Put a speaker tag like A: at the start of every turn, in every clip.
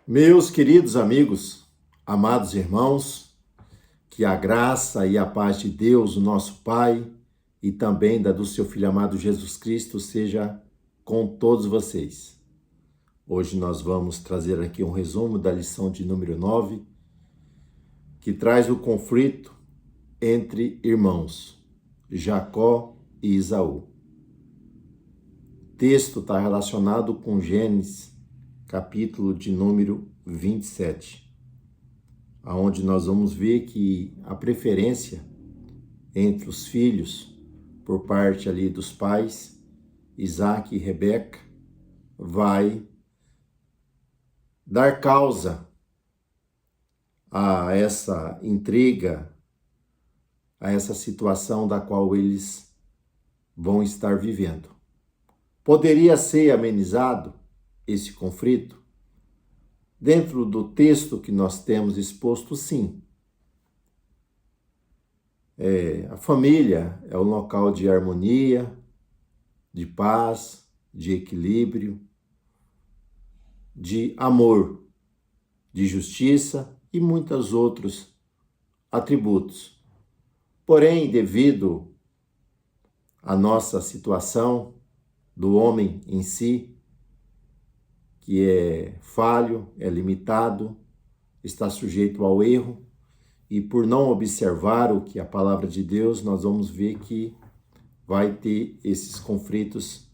A: Meus queridos amigos, amados irmãos, que a graça e a paz de Deus, o nosso Pai, e também da do seu Filho amado Jesus Cristo, seja com todos vocês. Hoje nós vamos trazer aqui um resumo da lição de número 9, que traz o conflito entre irmãos, Jacó e Esaú. O texto está relacionado com Gênesis, capítulo de número 27. Onde nós vamos ver que a preferência entre os filhos por parte ali dos pais, Isaac e Rebeca, vai dar causa a essa intriga, a essa situação da qual eles vão estar vivendo. Poderia ser amenizado esse conflito? Dentro do texto que nós temos exposto, sim. A família é um local de harmonia, de paz, de equilíbrio, de amor, de justiça e muitos outros atributos. Porém, devido à nossa situação do homem em si, que é falho, é limitado, está sujeito ao erro, e por não observar o que a palavra de Deus, nós vamos ver que vai ter esses conflitos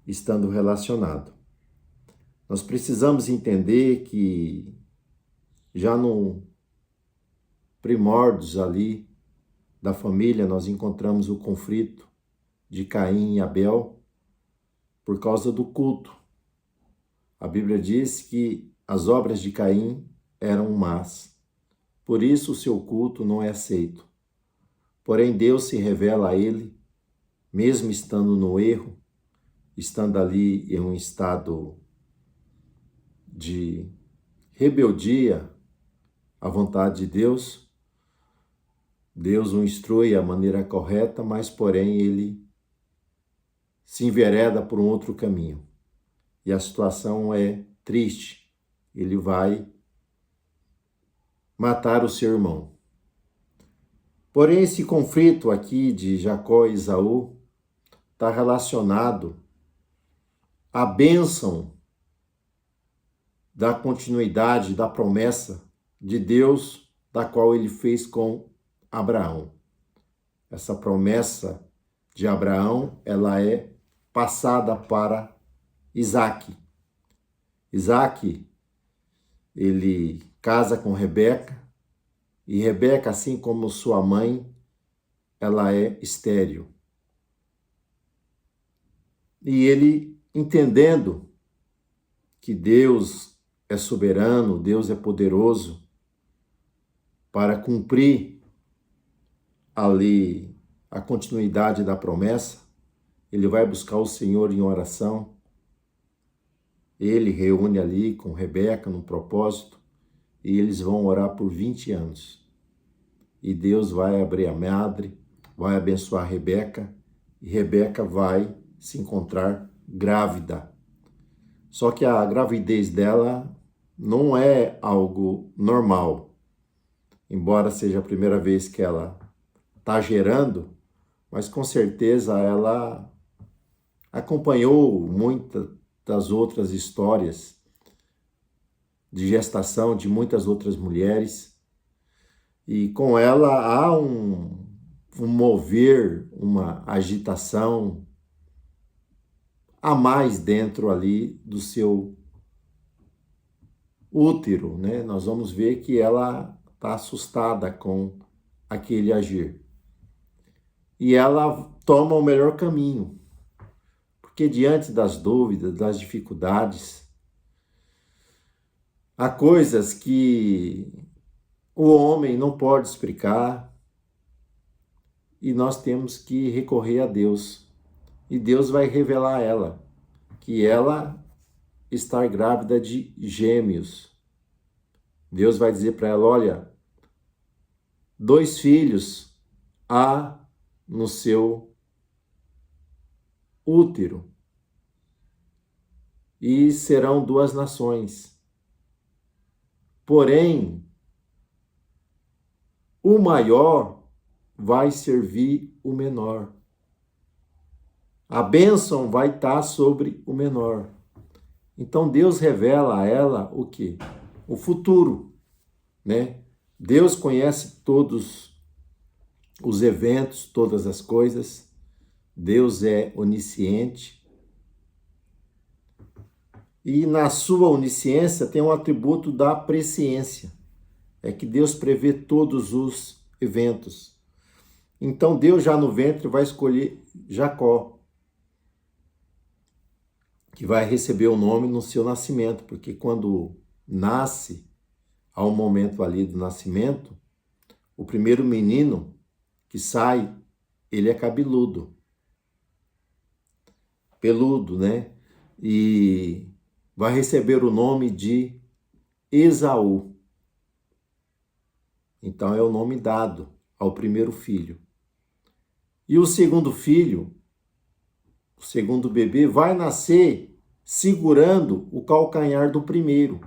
A: estando relacionados. Nós precisamos entender que já no primórdios ali da família, nós encontramos o conflito de Caim e Abel por causa do culto. A Bíblia diz que as obras de Caim eram más, por isso o seu culto não é aceito. Porém, Deus se revela a ele, mesmo estando no erro, estando ali em um estado de rebeldia à vontade de Deus. Deus o instrui a maneira correta, mas porém ele se envereda por um outro caminho. E a situação é triste. Ele vai matar o seu irmão. Porém, esse conflito aqui de Jacó e Esaú está relacionado à bênção da continuidade da promessa de Deus, da qual ele fez com Abraão. Essa promessa de Abraão, ela é passada para Isaac. Isaac, ele casa com Rebeca, e Rebeca, assim como sua mãe, ela é estéril. E ele, entendendo que Deus é soberano, Deus é poderoso para cumprir ali a continuidade da promessa, ele vai buscar o Senhor em oração. Ele reúne ali com Rebeca no propósito e eles vão orar por 20 anos. E Deus vai abrir a madre, vai abençoar Rebeca e Rebeca vai se encontrar grávida. Só que a gravidez dela não é algo normal. Embora seja a primeira vez que ela está gerando, mas com certeza ela acompanhou muitas das outras histórias de gestação de muitas outras mulheres, e com ela há um mover, uma agitação a mais dentro ali do seu útero, né? Nós vamos ver que ela está assustada com aquele agir. E ela toma o melhor caminho, porque diante das dúvidas, das dificuldades, há coisas que o homem não pode explicar e nós temos que recorrer a Deus. E Deus vai revelar a ela que ela está grávida de gêmeos. Deus vai dizer para ela, olha, 2 filhos há no seu útero e serão 2 nações. porém, o maior vai servir o menor. A bênção vai estar sobre o menor. Então Deus revela a ela o quê? O futuro, né? Deus conhece todos os eventos, todas as coisas. Deus é onisciente. E na sua onisciência tem um atributo da presciência. É que Deus prevê todos os eventos. Então Deus já no ventre vai escolher Jacó, que vai receber o nome no seu nascimento, porque quando nasce, ao momento ali do nascimento, o primeiro menino que sai, ele é cabeludo, peludo, né? E vai receber o nome de Esaú. Então é o nome dado ao primeiro filho. E o segundo filho, o segundo bebê, vai nascer segurando o calcanhar do primeiro.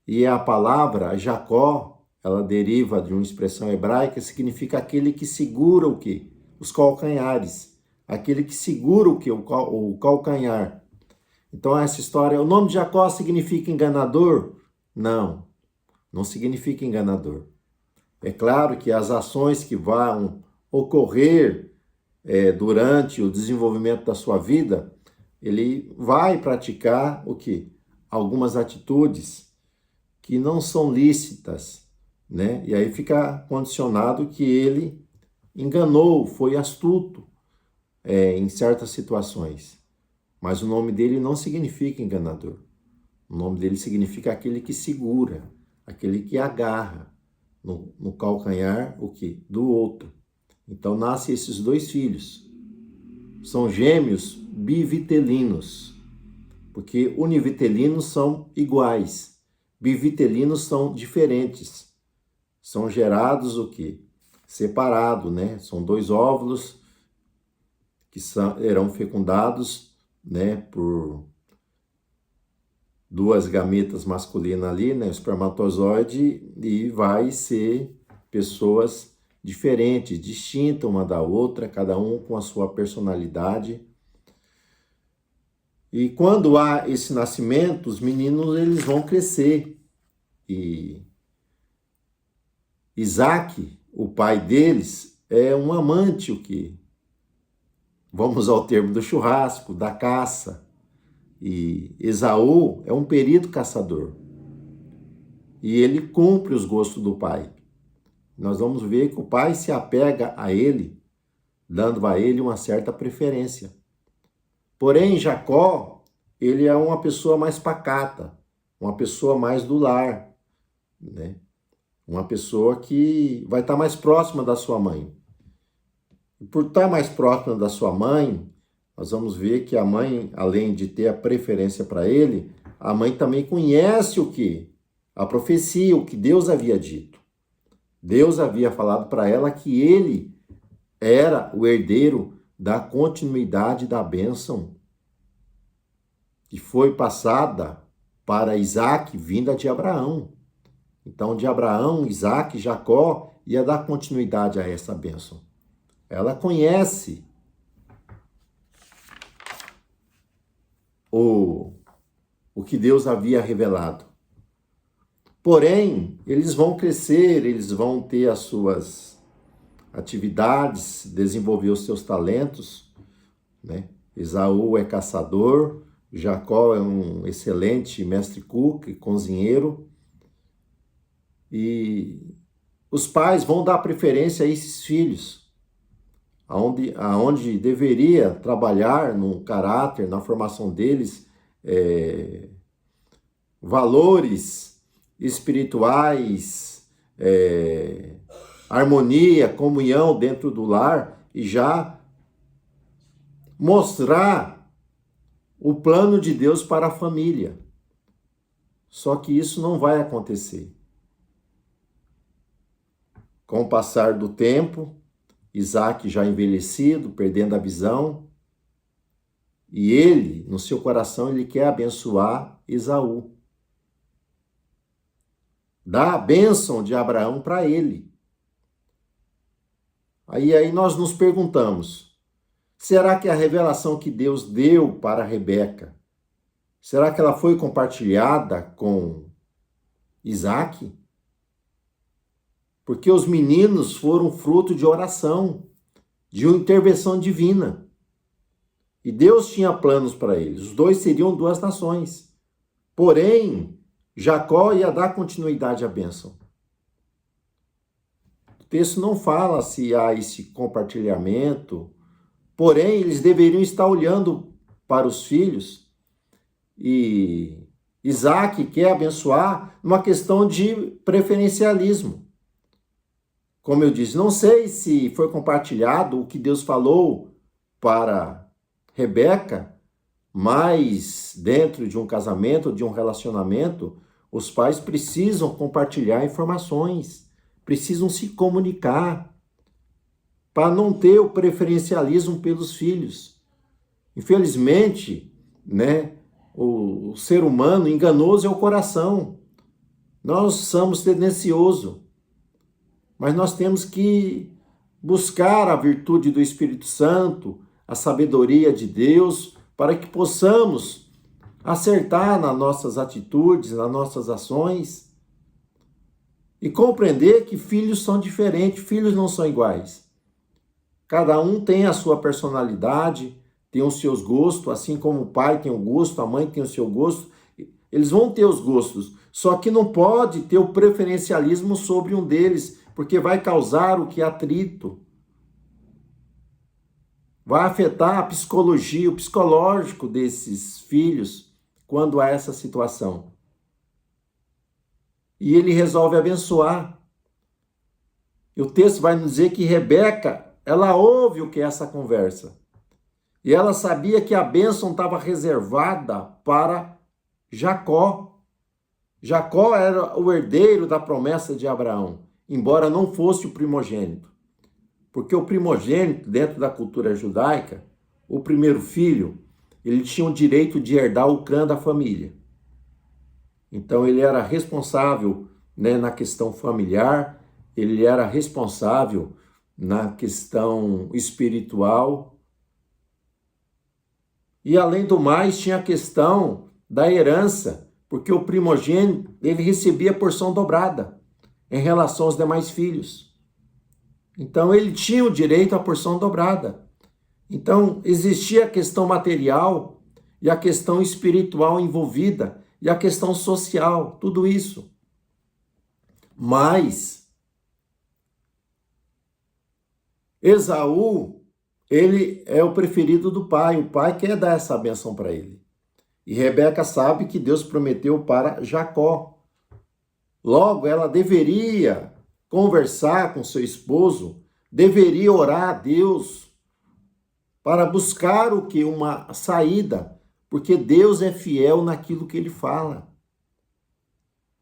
A: E a palavra Jacó, ela deriva de uma expressão hebraica, significa aquele que segura o quê? Os calcanhares. Aquele que segura o quê? O calcanhar. Então essa história, o nome de Jacó significa enganador? Não, não significa enganador. É claro que as ações que vão ocorrer durante o desenvolvimento da sua vida, ele vai praticar o quê? Algumas atitudes que não são lícitas, né? E aí fica condicionado que ele enganou, foi astuto em certas situações. Mas o nome dele não significa enganador. O nome dele significa aquele que segura, aquele que agarra no calcanhar o quê? Do outro. Então nascem esses dois filhos. São gêmeos bivitelinos, porque univitelinos são iguais, bivitelinos são diferentes. São gerados o quê? Separado, né? São dois óvulos que serão fecundados, né, por duas gametas masculinas ali, né, o espermatozoide, e vai ser pessoas diferentes, distintas uma da outra, cada um com a sua personalidade. E quando há esse nascimento, os meninos eles vão crescer. E Isaac, o pai deles, é um amante, o que? Vamos ao termo do churrasco, da caça. E Esaú é um perito caçador. E ele cumpre os gostos do pai. Nós vamos ver que o pai se apega a ele, dando a ele uma certa preferência. Porém, Jacó, ele é uma pessoa mais pacata, uma pessoa mais do lar, né? Uma pessoa que vai estar mais próxima da sua mãe. E por estar mais próxima da sua mãe, nós vamos ver que a mãe, além de ter a preferência para ele, a mãe também conhece o que? A profecia, o que Deus havia dito. Deus havia falado para ela que ele era o herdeiro da continuidade da bênção que foi passada para Isaac, vinda de Abraão. Então, de Abraão, Isaac, Jacó, ia dar continuidade a essa bênção. Ela conhece o que Deus havia revelado. Porém, eles vão crescer, eles vão ter as suas atividades, desenvolver os seus talentos, né? Esaú é caçador, Jacó é um excelente mestre cook, cozinheiro, e os pais vão dar preferência a esses filhos, aonde deveria trabalhar no caráter, na formação deles, valores espirituais, harmonia, comunhão dentro do lar, e já mostrar o plano de Deus para a família. Só que isso não vai acontecer. Com o passar do tempo, Isaac já envelhecido, perdendo a visão, e ele, no seu coração, ele quer abençoar Esaú. dá a bênção de Abraão para ele. Aí nós nos perguntamos, será que a revelação que Deus deu para Rebeca, será que ela foi compartilhada com Isaac? Porque os meninos foram fruto de oração, de uma intervenção divina. E Deus tinha planos para eles. Os dois seriam duas nações. Porém, Jacó ia dar continuidade à bênção. O texto não fala se há esse compartilhamento, porém, eles deveriam estar olhando para os filhos. E Isaac quer abençoar numa questão de preferencialismo. Como eu disse, não sei se foi compartilhado o que Deus falou para Rebeca, mas dentro de um casamento, de um relacionamento, os pais precisam compartilhar informações, precisam se comunicar, para não ter o preferencialismo pelos filhos. Infelizmente, o ser humano enganoso é o coração. Nós somos tendenciosos, mas nós temos que buscar a virtude do Espírito Santo, a sabedoria de Deus, para que possamos acertar nas nossas atitudes, nas nossas ações e compreender que filhos são diferentes, filhos não são iguais. Cada um tem a sua personalidade, tem os seus gostos, assim como o pai tem o gosto, a mãe tem o seu gosto, eles vão ter os gostos, só que não pode ter o preferencialismo sobre um deles, porque vai causar o que? Atrito. Vai afetar a psicologia, o psicológico desses filhos quando há essa situação. E ele resolve abençoar. E o texto vai nos dizer que Rebeca, ela ouve o que é essa conversa. E ela sabia que a bênção estava reservada para Jacó. Jacó era o herdeiro da promessa de Abraão, embora não fosse o primogênito. Porque o primogênito, dentro da cultura judaica, o primeiro filho, ele tinha o direito de herdar o clã da família. Então ele era responsável, na questão familiar, ele era responsável na questão espiritual. E além do mais, tinha a questão da herança, porque o primogênito, ele recebia porção dobrada em relação aos demais filhos. Então, ele tinha o direito à porção dobrada. Então, existia a questão material e a questão espiritual envolvida e a questão social, tudo isso. Mas, Esaú, ele é o preferido do pai. O pai quer dar essa bênção para ele. E Rebeca sabe que Deus prometeu para Jacó. Logo, ela deveria conversar com seu esposo, deveria orar a Deus para buscar o que? Uma saída, porque Deus é fiel naquilo que ele fala.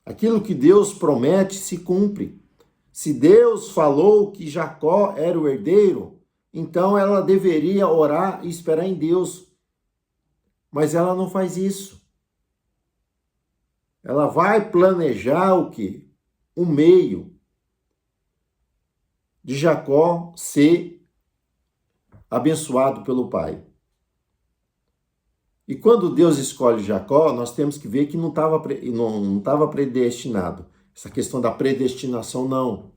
A: Aquilo que Deus promete se cumpre. Se Deus falou que Jacó era o herdeiro, então ela deveria orar e esperar em Deus. Mas ela não faz isso. Ela vai planejar o quê? Um meio de Jacó ser abençoado pelo pai. E quando Deus escolhe Jacó, nós temos que ver que não estava predestinado. Essa questão da predestinação, não.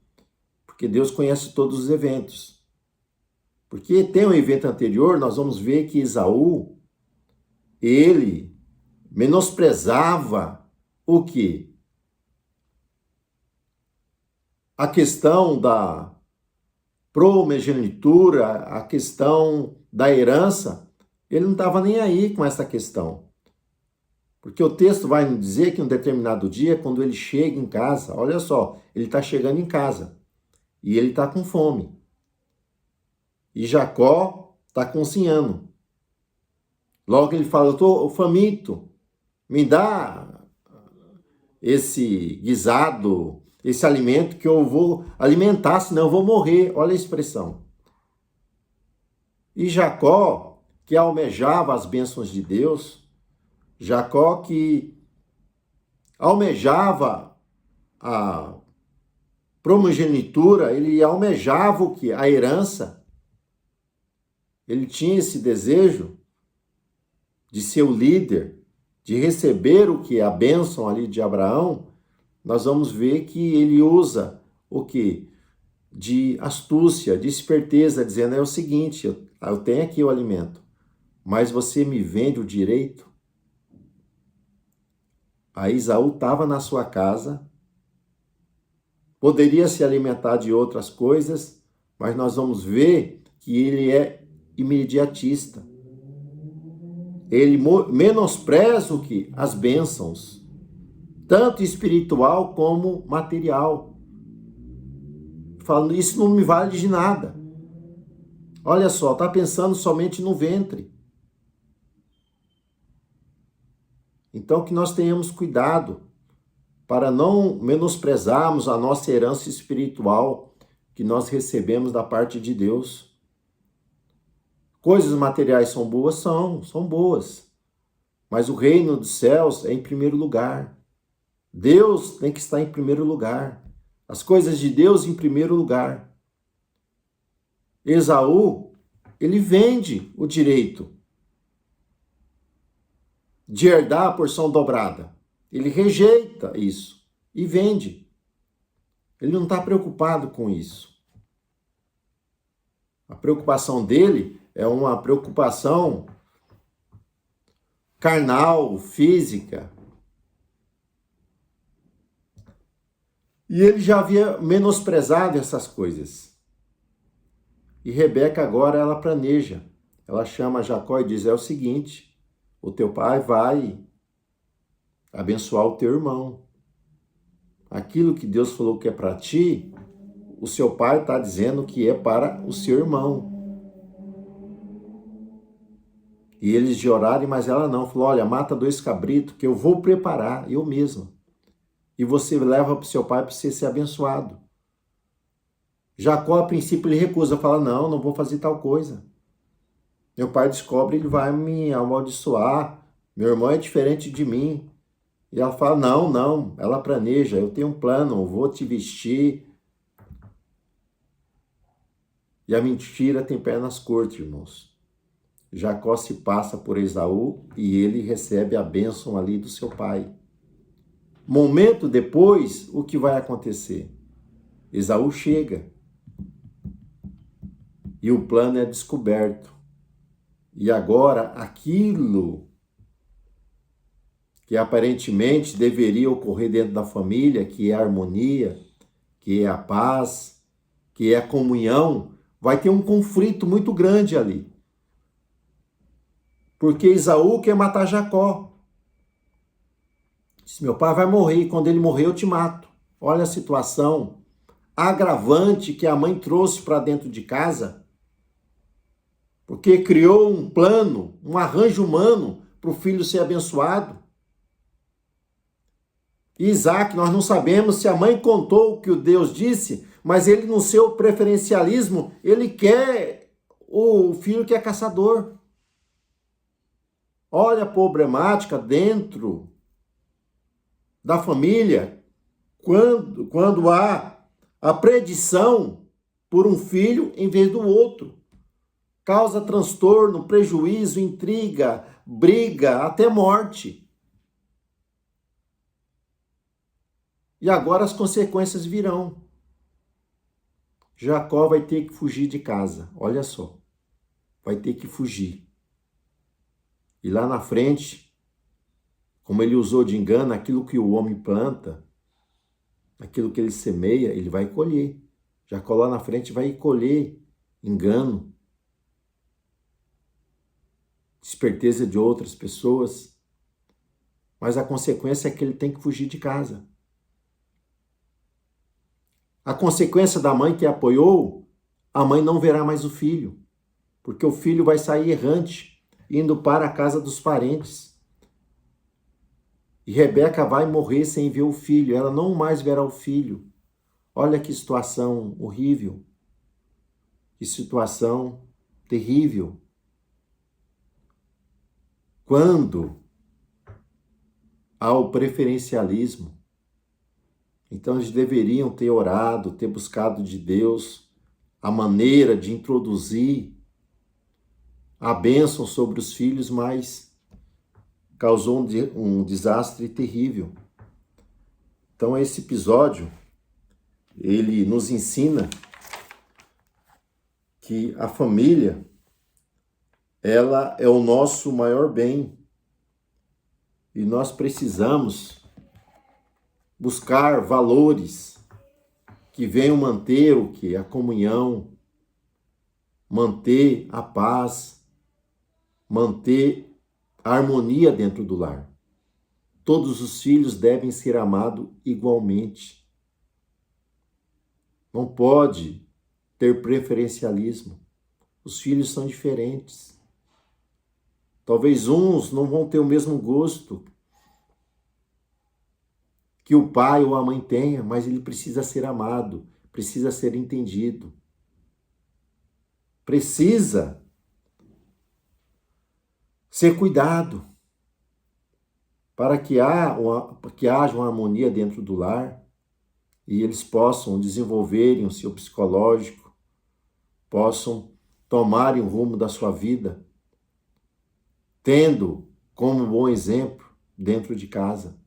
A: Porque Deus conhece todos os eventos. Porque tem um evento anterior, nós vamos ver que Esaú, ele menosprezava o quê? A questão da primogenitura, a questão da herança, ele não estava nem aí com essa questão. Porque o texto vai nos dizer que em um determinado dia, quando ele chega em casa, olha só, ele está chegando em casa e ele está com fome. E Jacó está cozinhando. Logo ele fala, eu estou faminto, me dá esse guisado, esse alimento que eu vou alimentar, senão eu vou morrer. Olha a expressão. E Jacó, que almejava as bênçãos de Deus, Jacó que almejava a primogenitura, ele almejava o quê? A herança. Ele tinha esse desejo de ser o líder, de receber o que? A bênção ali de Abraão. Nós vamos ver que ele usa o quê? De astúcia, de esperteza, dizendo, é o seguinte, eu tenho aqui o alimento, mas você me vende o direito? Aí Esaú estava na sua casa, poderia se alimentar de outras coisas, mas nós vamos ver que ele é imediatista. Ele menospreza o que? As bênçãos, tanto espiritual como material. Falando, isso não me vale de nada. Olha só, está pensando somente no ventre. Então que nós tenhamos cuidado para não menosprezarmos a nossa herança espiritual que nós recebemos da parte de Deus. Coisas materiais são boas? São boas. Mas o reino dos céus é em primeiro lugar. Deus tem que estar em primeiro lugar. As coisas de Deus em primeiro lugar. Esaú, ele vende o direito de herdar a porção dobrada. Ele rejeita isso e vende. Ele não está preocupado com isso. A preocupação dele é uma preocupação carnal, física. E ele já havia menosprezado essas coisas. E Rebeca agora ela planeja. Ela chama Jacó e diz, é o seguinte, o teu pai vai abençoar o teu irmão. Aquilo que Deus falou que é para ti, o seu pai está dizendo que é para o seu irmão. E eles de orarem, mas ela não. Falou, olha, mata 2 cabritos que eu vou preparar, eu mesma. E você leva para o seu pai para você ser abençoado. Jacó, a princípio, ele recusa, fala, não vou fazer tal coisa. Meu pai descobre, ele vai me amaldiçoar. Meu irmão é diferente de mim. E ela fala, não, ela planeja, eu tenho um plano, eu vou te vestir. E a mentira tem pernas curtas, irmãos. Jacó se passa por Esaú e ele recebe a bênção ali do seu pai. Momento depois, o que vai acontecer? Esaú chega e o plano é descoberto. E agora, aquilo que aparentemente deveria ocorrer dentro da família, que é a harmonia, que é a paz, que é a comunhão, vai ter um conflito muito grande ali. Porque Esaú quer matar Jacó. Diz, meu pai vai morrer, e quando ele morrer eu te mato. Olha a situação agravante que a mãe trouxe para dentro de casa, porque criou um plano, um arranjo humano para o filho ser abençoado. Isaac, nós não sabemos se a mãe contou o que o Deus disse, mas ele no seu preferencialismo, ele quer o filho que é caçador. Olha a problemática dentro da família, quando há a predição por um filho em vez do outro. Causa transtorno, prejuízo, intriga, briga, até morte. E agora as consequências virão. Jacó vai ter que fugir de casa, olha só. Vai ter que fugir. E lá na frente, como ele usou de engano, aquilo que o homem planta, aquilo que ele semeia, ele vai colher. Jacó lá na frente vai colher engano, esperteza de outras pessoas. Mas a consequência é que ele tem que fugir de casa. A consequência da mãe que apoiou, a mãe não verá mais o filho, porque o filho vai sair errante, indo para a casa dos parentes. E Rebeca vai morrer sem ver o filho, ela não mais verá o filho. Olha que situação horrível, que situação terrível. Quando há o preferencialismo, Então eles deveriam ter orado, ter buscado de Deus a maneira de introduzir a bênção sobre os filhos, mas causou um desastre terrível. Então esse episódio, ele nos ensina que a família, ela é o nosso maior bem. E nós precisamos buscar valores que venham manter o que? A comunhão, manter a paz, manter a harmonia dentro do lar. Todos os filhos devem ser amados igualmente. Não pode ter preferencialismo. Os filhos são diferentes. Talvez uns não vão ter o mesmo gosto que o pai ou a mãe tenha, mas ele precisa ser amado, precisa ser entendido. Precisa ser cuidado para que haja uma harmonia dentro do lar e eles possam desenvolverem o seu psicológico, possam tomarem o rumo da sua vida, tendo como bom exemplo dentro de casa.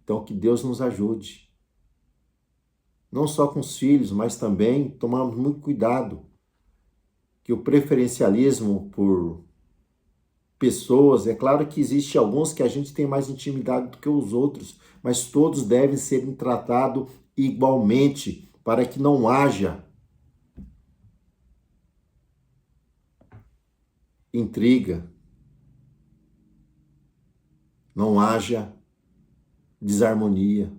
A: Então, que Deus nos ajude. Não só com os filhos, mas também tomamos muito cuidado que o preferencialismo por pessoas, é claro que existe alguns que a gente tem mais intimidade do que os outros, mas todos devem ser tratados igualmente para que não haja intriga, não haja desarmonia.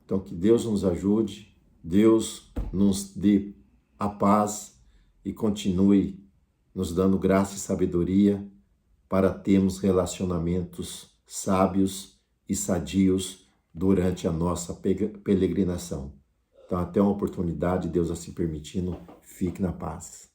A: Então, que Deus nos ajude, Deus nos dê a paz e continue nos dando graça e sabedoria para termos relacionamentos sábios e sadios durante a nossa peregrinação. Então, até uma oportunidade, Deus assim permitindo, fique na paz.